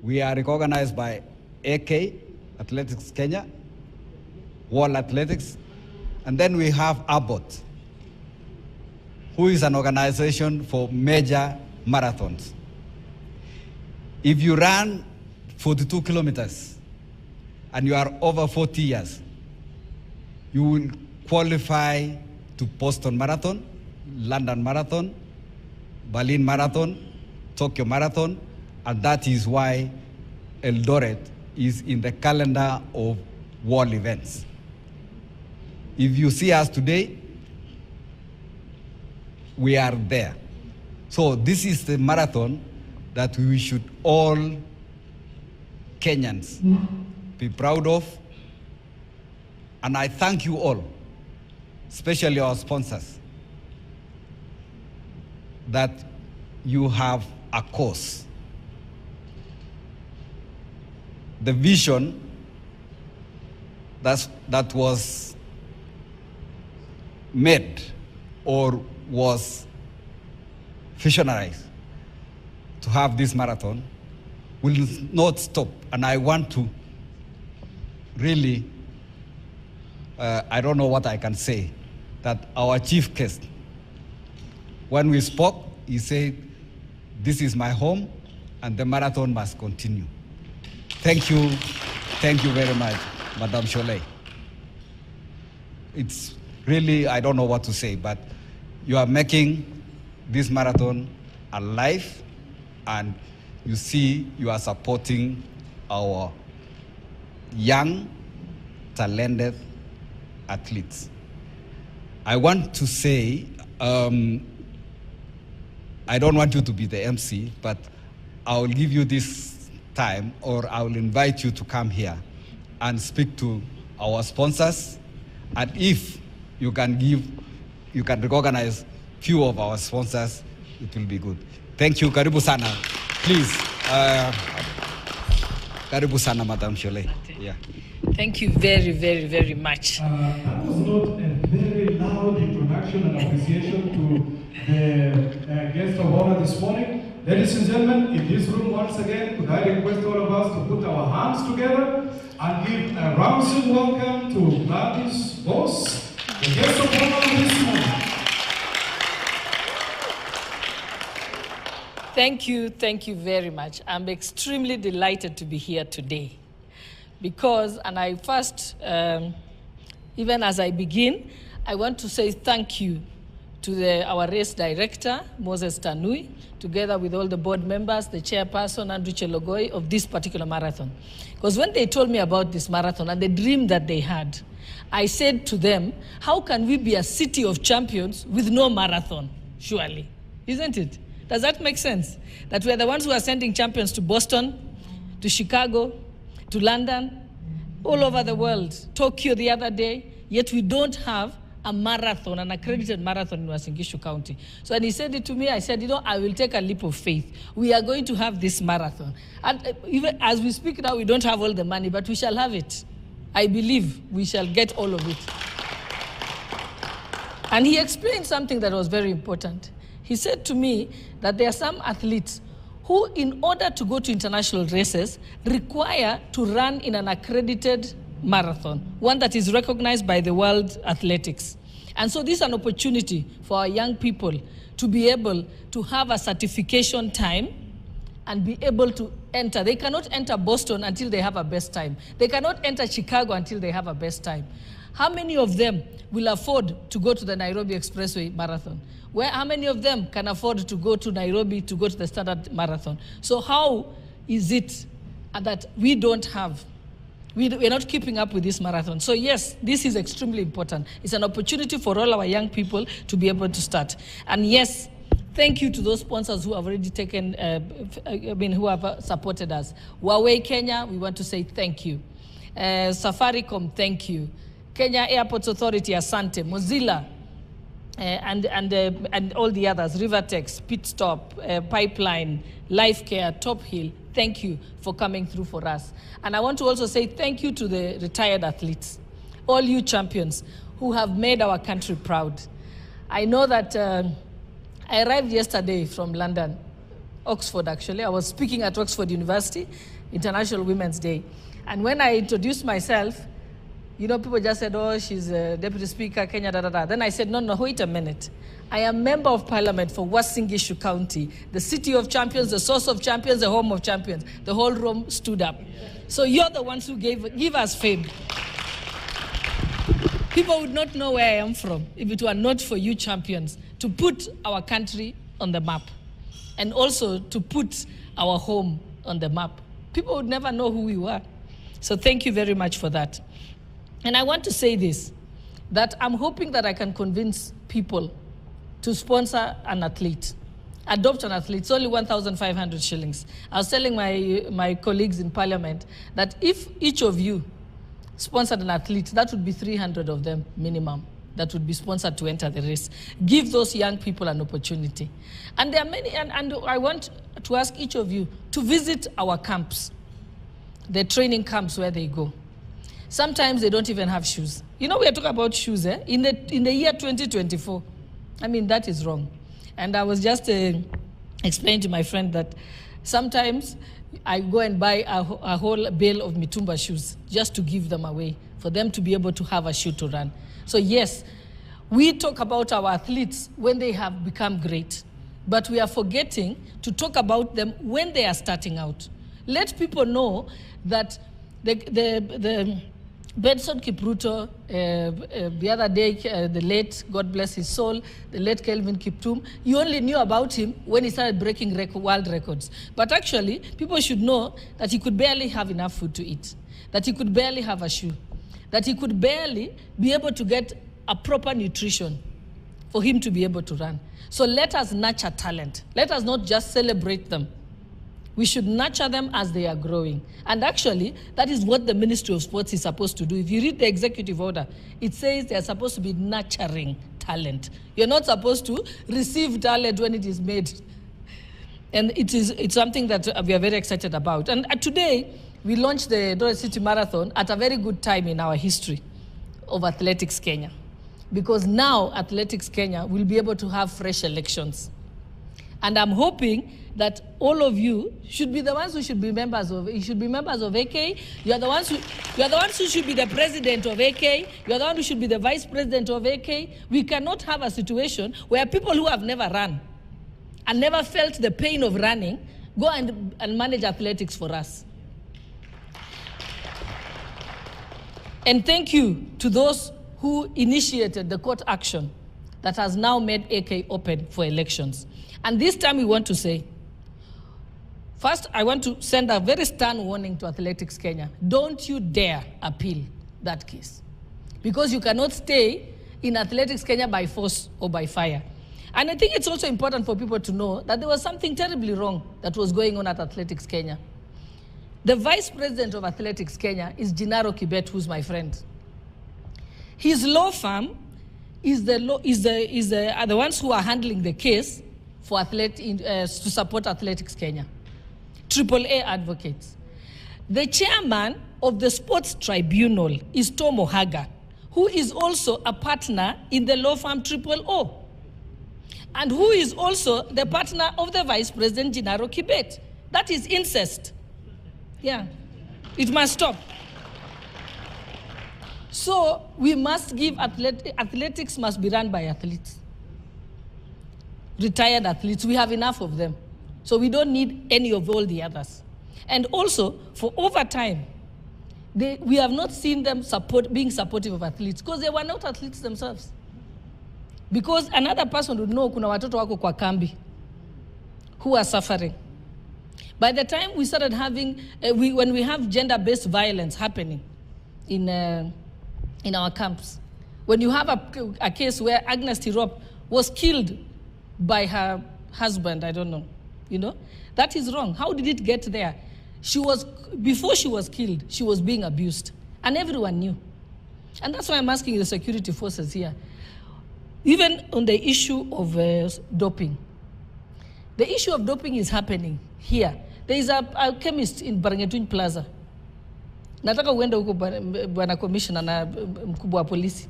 We are recognized by AK, Athletics Kenya, World Athletics, and then we have Abbott, who is an organization for major marathons. If you run 42 kilometers and you are over 40 years, you will qualify to Boston Marathon, London Marathon, Berlin Marathon, Tokyo Marathon, and that is why Eldoret is in the calendar of world events. If you see us today, we are there. So this is the marathon that we should all Kenyans be proud of. And I thank you all, especially our sponsors, that you have a cause. The vision that was made or was visionarized to have this marathon will not stop. And I want to really, I don't know what I can say, that our chief guest, when we spoke, he said, this is my home and the marathon must continue. Thank you very much, Madam Cholet. It's really, I don't know what to say, but you are making this marathon alive, and you see you are supporting our young, talented athletes. I want to say, I don't want you to be the MC, but I will give you this time, or I will invite you to come here and speak to our sponsors, and if you can recognize few of our sponsors, it will be good. Thank you. Karibu sana. Please. Karibu sana, Madam Cholet. Yeah. Thank you very, very, very much. That was not a very loud introduction and appreciation to the guest of honor this morning. Ladies and gentlemen, in this room once again, could I request all of us to put our hands together and give a rousing welcome to Gladys Boss, the guest of honor this morning. Thank you very much. I'm extremely delighted to be here today because, and I first, even as I begin, I want to say thank you to our race director, Moses Tanui, together with all the board members, the chairperson, Andrew Chelogoi, of this particular marathon. Because when they told me about this marathon and the dream that they had, I said to them, how can we be a city of champions with no marathon? Surely, isn't it? Does that make sense? That we're the ones who are sending champions to Boston, to Chicago, to London, all over the world, Tokyo the other day, yet we don't have a marathon, an accredited marathon in Uasin Gishu County. So when he said it to me, I said, I will take a leap of faith. We are going to have this marathon. And even as we speak now, we don't have all the money, but we shall have it. I believe we shall get all of it. And he explained something that was very important. He said to me that there are some athletes who, in order to go to international races, require to run in an accredited marathon, one that is recognized by the World Athletics. And so this is an opportunity for our young people to be able to have a certification time and be able to enter. They cannot enter Boston until they have a best time. They cannot enter Chicago until they have a best time. How many of them will afford to go to the Nairobi Expressway Marathon? How many of them can afford to go to Nairobi to go to the Standard Marathon? So how is it that we don't have, we're not keeping up with this marathon? So yes, this is extremely important. It's an opportunity for all our young people to be able to start. And yes, thank you to those sponsors who have already taken, who have supported us. Huawei Kenya, we want to say thank you. Safaricom, thank you. Kenya Airports Authority, asante. Mozilla, and all the others, Rivertex, Pit Stop, Pipeline, Life Care, Top Hill, thank you for coming through for us. And I want to also say thank you to the retired athletes, all you champions who have made our country proud. I know that I arrived yesterday from London Oxford, actually. I was speaking at Oxford University, International Women's Day. And when I introduced myself, you know, people just said, oh, she's a deputy speaker, Kenya, da, da, da. Then I said, no, wait a minute. I am member of parliament for Wasingishu County, the city of champions, the source of champions, the home of champions. The whole room stood up. So you're the ones who give us fame. People would not know where I am from if it were not for you champions to put our country on the map and also to put our home on the map. People would never know who we were. So thank you very much for that. And I want to say this, that I'm hoping that I can convince people to sponsor an athlete, adopt an athlete. It's only 1,500 shillings. I was telling my colleagues in parliament that if each of you sponsored an athlete, that would be 300 of them minimum that would be sponsored to enter the race. Give those young people an opportunity. And there are many, and I want to ask each of you to visit our camps, the training camps where they go. Sometimes they don't even have shoes. You know, we are talking about shoes, eh? In the year 2024. I mean, that is wrong. And I was just explaining to my friend that sometimes I go and buy a whole bale of mitumba shoes just to give them away, for them to be able to have a shoe to run. So yes, we talk about our athletes when they have become great, but we are forgetting to talk about them when they are starting out. Let people know that the Benson Kipruto, the other day, the late, God bless his soul, the late Kelvin Kiptum, you only knew about him when he started breaking world records. But actually, people should know that he could barely have enough food to eat, that he could barely have a shoe, that he could barely be able to get a proper nutrition for him to be able to run. So let us nurture talent. Let us not just celebrate them. We should nurture them as they are growing. And actually, that is what the Ministry of Sports is supposed to do. If you read the executive order, it says they are supposed to be nurturing talent. You're not supposed to receive talent when it is made. And it's something that we are very excited about. And today, we launched the Eldoret City Marathon at a very good time in our history of Athletics Kenya. Because now, Athletics Kenya will be able to have fresh elections. And I'm hoping that all of you should be the ones who should be members of. You should be members of AK. You are the ones who should be the president of AK. You are the one who should be the vice president of AK. We cannot have a situation where people who have never run and never felt the pain of running go and manage athletics for us. And thank you to those who initiated the court action that has now made AK open for elections. And this time we want to say, first, I want to send a very stern warning to Athletics Kenya. Don't you dare appeal that case. Because you cannot stay in Athletics Kenya by force or by fire. And I think it's also important for people to know that there was something terribly wrong that was going on at Athletics Kenya. The vice president of Athletics Kenya is Gennaro Kibet, who's my friend. His law firm are the ones who are handling the case for to support Athletics Kenya. AAA advocates. The chairman of the sports tribunal is Tom Ohaga, who is also a partner in the law firm OO, and who is also the partner of the vice president, Gennaro Kibet. That is incest. Yeah, it must stop. So we must give athletics must be run by athletes. Retired athletes, we have enough of them. So we don't need any of all the others. And also, for over time, we have not seen them being supportive of athletes because they were not athletes themselves. Because another person would know kuna watoto wako kwa kambi who are suffering. By the time we started having, when we have gender-based violence happening in our camps, when you have a case where Agnes Tirop was killed by her husband, I don't know, you know, that is wrong. How did it get there? Before she was killed, she was being abused, and everyone knew. And that's why I'm asking the security forces here. Even on the issue of doping, the issue of doping is happening here. There is a chemist in Barangetun Plaza. Nataka uende huko bwana commissioner na mkubwa wa polisi.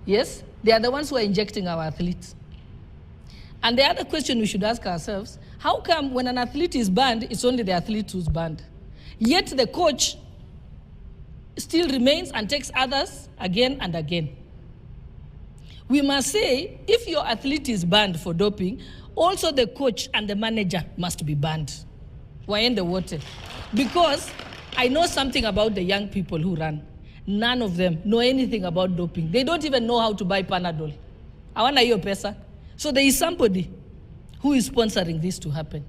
Yes, they are the ones who are injecting our athletes. And the other question we should ask ourselves, How come when an athlete is banned, it's only the athlete who's banned? Yet the coach still remains and takes others again and again. We must say, if your athlete is banned for doping, also the coach and the manager must be banned. Why in the water? Because I know something about the young people who run. None of them know anything about doping. They don't even know how to buy Panadol. Hawana hiyo pesa. So there is somebody who is sponsoring this to happen.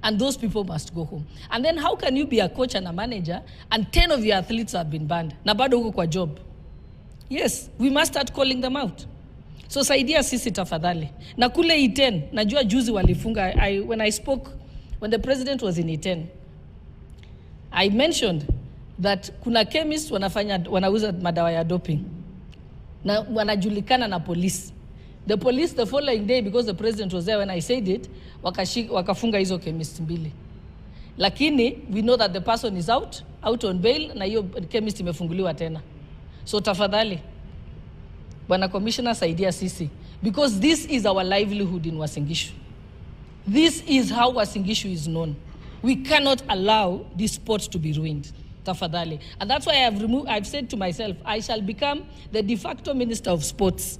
And those people must go home. And then how can you be a coach and a manager and 10 of your athletes have been banned? Na bado uko kwa job. Yes, we must start calling them out. So saidia sisi tafadhali. Na kule Iten, najua juzi walifunga, when the president was in Iten, I mentioned that kuna chemists wanauza madawa ya doping. Na wanajulikana na police. The police the following day, because the president was there when I said it, wakafunga hizo chemist mbili. Lakini we know that the person is out on bail, na hiyo chemist imefunguliwa tena. So tafadhali, Bwana Commissioner, saidia sisi. Because this is our livelihood in Uasin Gishu. This is how Uasin Gishu is known. We cannot allow this sport to be ruined. Tafadhali. And that's why I've said to myself, I shall become the de facto Minister of Sports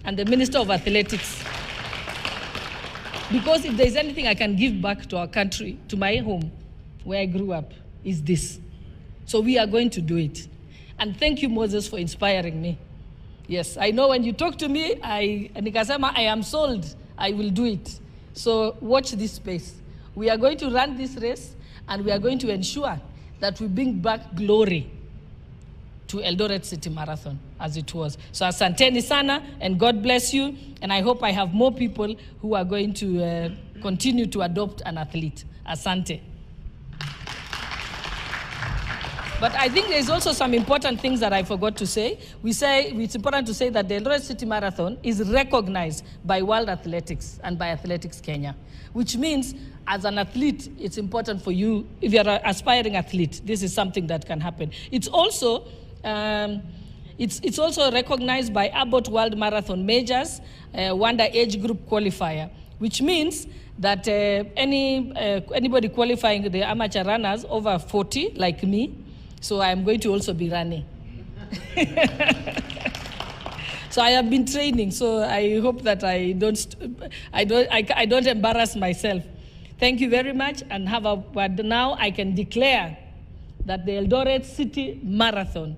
and the Minister of Athletics. Because if there's anything I can give back to our country, to my home, where I grew up, is this. So we are going to do it. And thank you, Moses, for inspiring me. Yes, I know when you talk to me, nikasema, I am sold, I will do it. So watch this space. We are going to run this race, and we are going to ensure that we bring back glory to Eldoret City Marathon as it was. So asanteni sana, and God bless you. And I hope I have more people who are going to continue to adopt an athlete. Asante. But I think there's also some important things that I forgot to say. It's important to say that the Eldoret City Marathon is recognized by World Athletics and by Athletics Kenya, which means as an athlete, it's important for you, if you're an aspiring athlete, this is something that can happen. It's also recognized by Abbott World Marathon Majors, Wanda Age Group Qualifier, which means that anybody qualifying the amateur runners over 40, like me, so I am going to also be running. So I have been training, so I hope that I don't embarrass myself. Thank you very much, and but now I can declare that the Eldoret City Marathon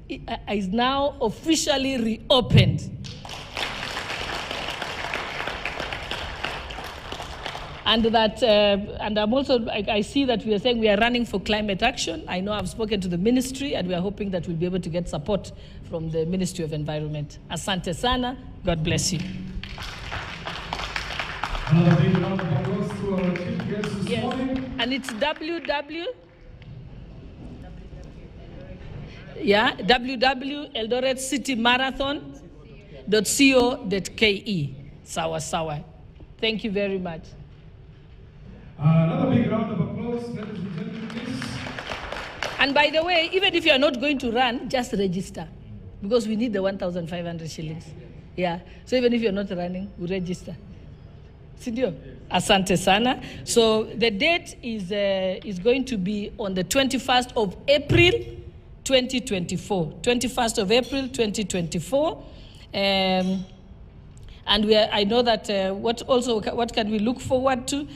is now officially reopened. And that, and I'm also, I see that we are saying we are running for climate action. I know I've spoken to the ministry, and we are hoping that we'll be able to get support from the Ministry of Environment. Asante sana. God bless you. Another big round of applause to our chief guest this morning. And it's www.eldoretscitymarathon.co.ke. Sawa sawa. Thank you very much. Another big round of applause, ladies and gentlemen, please. And by the way, even if you are not going to run, just register, because we need the 1,500 shillings. Yeah. So even if you're not running, we register. Sindio? Asante sana. So the date is going to be on the 21st of April, 2024. 21st of April, 2024. And I know that what can we look forward to?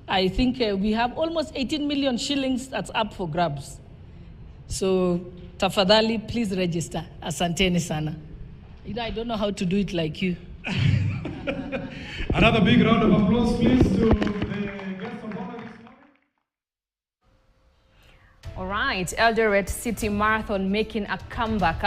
I think we have almost 18 million shillings that's up for grabs. So tafadhali, please register. Asanteni sana. I don't know how to do it like you. Another big round of applause, please, to the guest of honor this morning. All right, Eldoret City Marathon making a comeback.